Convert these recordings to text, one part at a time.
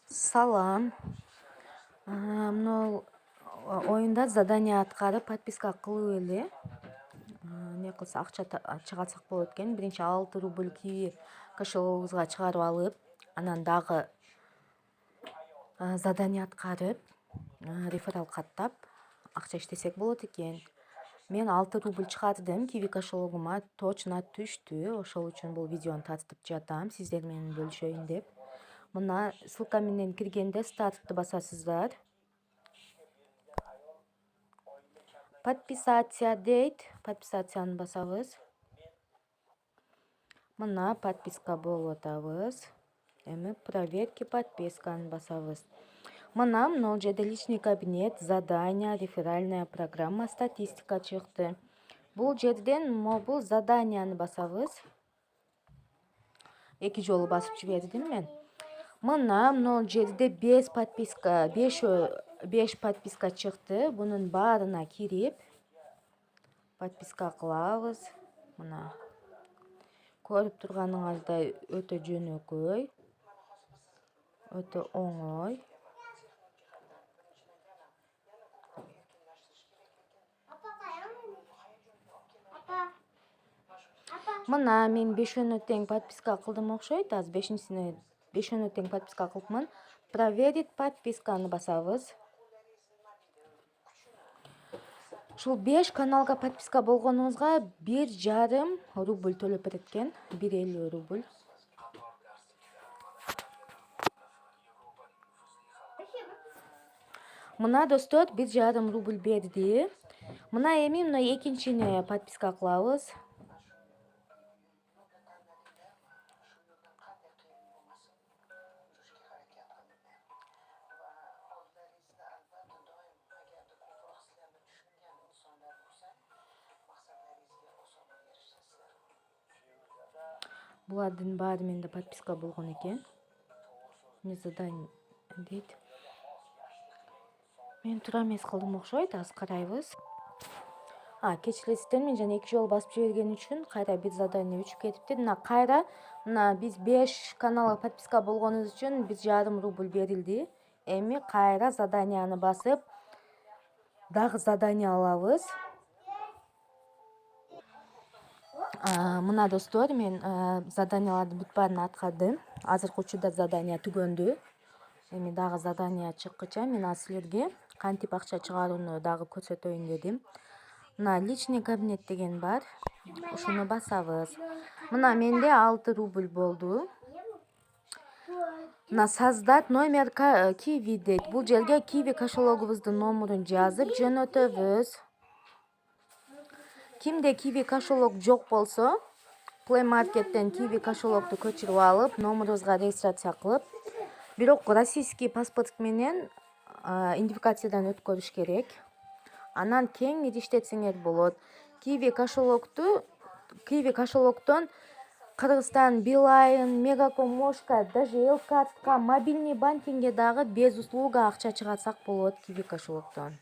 Салам. Мына оюнда задание аткарып подписка кылып эле эмне кылса акча чыгарсак болот экен. Биринчи 6 рубль киви кошелогубузга чыгарып алып, анан дагы задание аткарып, реферал каттап акча иштесек болот экен. Мен 6 рубль чыгардым, киви кошелогума точно түштү. Ошол үчүн бул видеону тартып жатам, сиздер менен бөлүшөйүн деп. Мына ссылка менен киргенде стартты басасыздар. Подписаться дейт. Подписацияны басабыз. Мына подписка болуп атабыз. Эми проверки подписканы басабыз. Мына могул жерде личный кабинет, задание, реферальная программа, статистика чыкты. Бул жерден могул заданияны басабыз. 2 жолу басып жибердим мен. Мына могул жерде 5 подписка чыкты. Бунун баарына кирип подписка кылабыз. Мына көрүп турганыңыздай өтө жөнөкөй, өтө оңой. Мына мен 5 тең подписка кылдым окшойт. Азыр 5-сине 5 тең подписка кылыпмын. Проверить подписканы басабыз. Ушул 5 каналга подписка болгонуңузга 1,5 рубль төлөп берет экен. 1,50 рубль. Мына достор 1,5 рубль берди. Мына эми экинчине подписка кылабыз. Булардын баары менде подписка болгон экен. Не задание дейт. Мен туура эмес кылдым окшойт, азыр карайбыз. Кечиресиздер, мен жана 2 жолу басып жиберген үчүн кайра бир задание өчүп кетипти. Мына биз 5 каналга подписка болгонубуз үчүн 1,5 рубль берилди. Эми кайра заданияны басып, дагы задание алабыз. Мына достор, мен заданиялардын бүт баарын аткардым. Азыркы учурда задание түгөндү. Эми дагы задание чыккыча мен азыр силерге кантип акча чыгарууну дагы көрсөтөйүн дедим. Мына личный кабинет деген бар. Ушуну басабыз. Мына менде 6 рубль болду. Мына создать номер киви дейт. Бул жерге киви кошелогубуздун номерун жазып жөнөтөбүз. Кимде киви кошелог жок болсо, Play Market'ten киви кошелогду көчүрүп алып, номерубузга регистрация кылып, бирок российский паспорт менен идентификациядан өткөрүш керек. Анан кең иштетсеңер болот. Киви кошелогдон Кыргызстан, Билайн, Мегакомошка, даже Элкартка, мобильный банкингге дагы без услуга акча чыгарсак болот киви кошелогдон.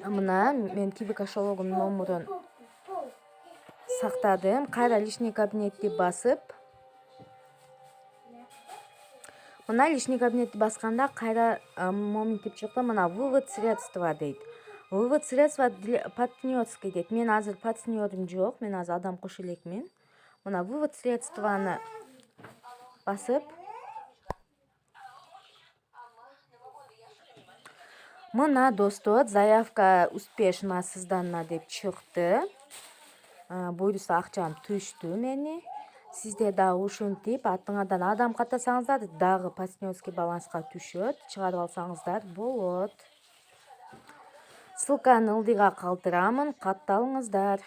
Мына мен киви кошелогунун номерун сактадым. Кайра личный кабинетти басып, мына личный кабинетти басканда кайра моментип чыкты. Мына вывод средства дейт. Вывод средства партнерский дейт. Мен азыр партнерым жок, мен азыр адам кошо элекмин. Мына вывод средстваны басып, мына достор, заявка успешно создана деп чыкты. Буюрса акчам түштү мени. Сиздер дагы ушинтип артыңардан адам каттасаңыздар дагы партнерский баланска түшөт. Чыгарып алсаңыздар болот. Ссылканы ылдыйга калтырамын, катталыңыздар.